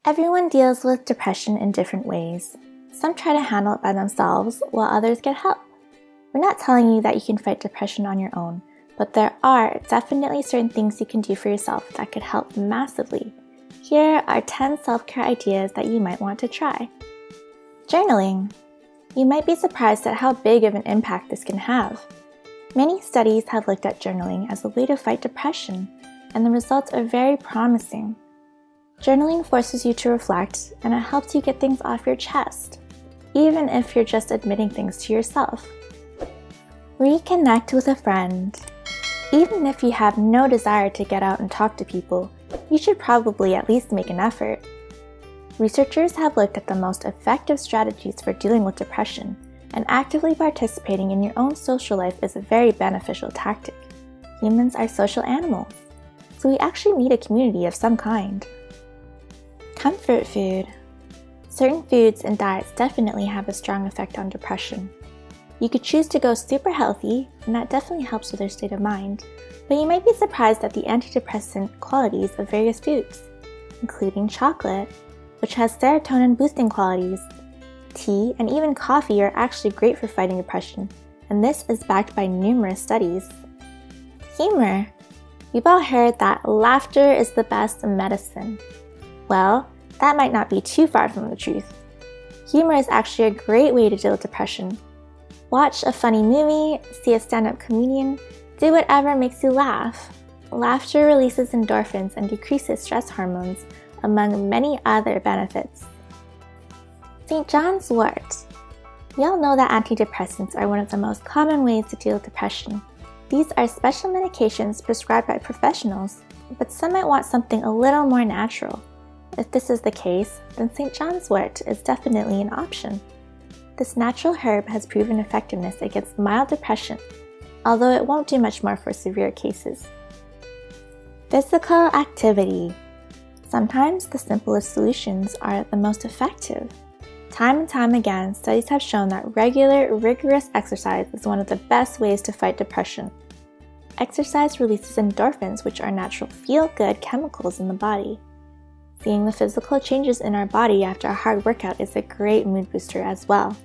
Everyone deals with depression in different ways. Some try to handle it by themselves, while others get help. We're not telling you that you can fight depression on your own, but there are definitely certain things you can do for yourself that could help massively. Here are 10 self-care ideas that you might want to try. Journaling. You might be surprised at how big of an impact this can have. Many studies have looked at journaling as a way to fight depression, and the results are very promising. Journaling forces you to reflect, and it helps you get things off your chest, even if you're just admitting things to yourself. Reconnect with a friend. Even if you have no desire to get out and talk to people, you should probably at least make an effort. Researchers have looked at the most effective strategies for dealing with depression, and actively participating in your own social life is a very beneficial tactic. Humans are social animals, so we actually need a community of some kind. Comfort food. Certain foods and diets definitely have a strong effect on depression. You could choose to go super healthy, and that definitely helps with your state of mind, but you might be surprised at the antidepressant qualities of various foods, including chocolate, which has serotonin-boosting qualities. Tea and even coffee are actually great for fighting depression, and this is backed by numerous studies. Humor. You've all heard that laughter is the best medicine. Well, that might not be too far from the truth. Humor is actually a great way to deal with depression. Watch a funny movie, see a stand-up comedian, do whatever makes you laugh. Laughter releases endorphins and decreases stress hormones, among many other benefits. St. John's wort. We all know that antidepressants are one of the most common ways to deal with depression. These are special medications prescribed by professionals, but some might want something a little more natural. If this is the case, then St. John's wort is definitely an option. This natural herb has proven effectiveness against mild depression, although it won't do much more for severe cases. Physical activity. Sometimes the simplest solutions are the most effective. Time and time again, studies have shown that regular, rigorous exercise is one of the best ways to fight depression. Exercise releases endorphins, which are natural feel-good chemicals in the body. Seeing the physical changes in our body after a hard workout is a great mood booster as well.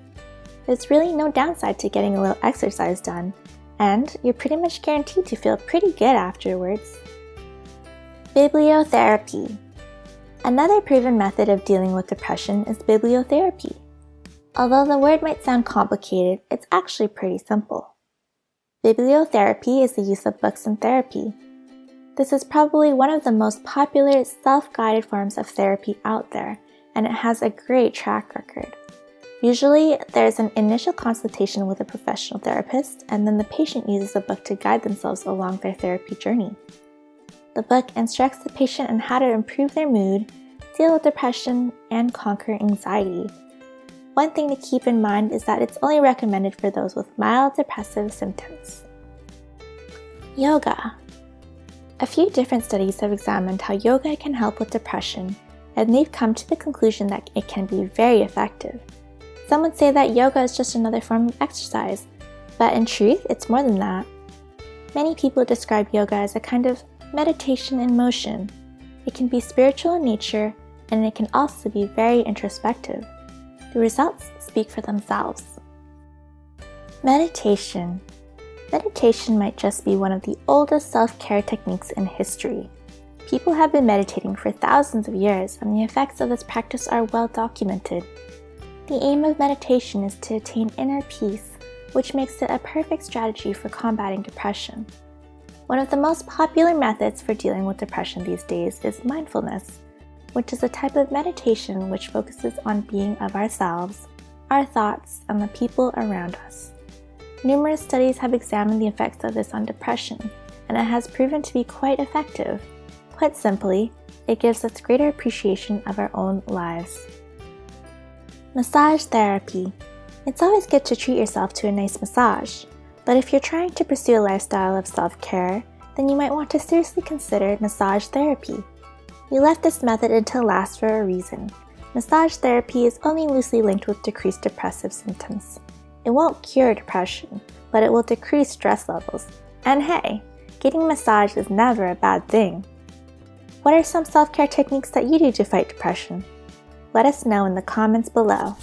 There's really no downside to getting a little exercise done, and you're pretty much guaranteed to feel pretty good afterwards. Bibliotherapy. Another proven method of dealing with depression is bibliotherapy. Although the word might sound complicated, it's actually pretty simple. Bibliotherapy is the use of books in therapy. This is probably one of the most popular self-guided forms of therapy out there, and it has a great track record. Usually, there's an initial consultation with a professional therapist, and then the patient uses a book to guide themselves along their therapy journey. The book instructs the patient on how to improve their mood, deal with depression, and conquer anxiety. One thing to keep in mind is that it's only recommended for those with mild depressive symptoms. Yoga. A few different studies have examined how yoga can help with depression, and they've come to the conclusion that it can be very effective. Some would say that yoga is just another form of exercise, but in truth, it's more than that. Many people describe yoga as a kind of meditation in motion. It can be spiritual in nature, and it can also be very introspective. The results speak for themselves. Meditation. Meditation might just be one of the oldest self-care techniques in history. People have been meditating for thousands of years, and the effects of this practice are well documented. The aim of meditation is to attain inner peace, which makes it a perfect strategy for combating depression. One of the most popular methods for dealing with depression these days is mindfulness, which is a type of meditation which focuses on being of ourselves, our thoughts, and the people around us. Numerous studies have examined the effects of this on depression, and it has proven to be quite effective. Quite simply, it gives us greater appreciation of our own lives. Massage therapy. It's always good to treat yourself to a nice massage, but if you're trying to pursue a lifestyle of self-care, then you might want to seriously consider massage therapy. We left this method until last for a reason. Massage therapy is only loosely linked with decreased depressive symptoms. It won't cure depression, but it will decrease stress levels. And hey, getting massaged is never a bad thing. What are some self-care techniques that you do to fight depression? Let us know in the comments below.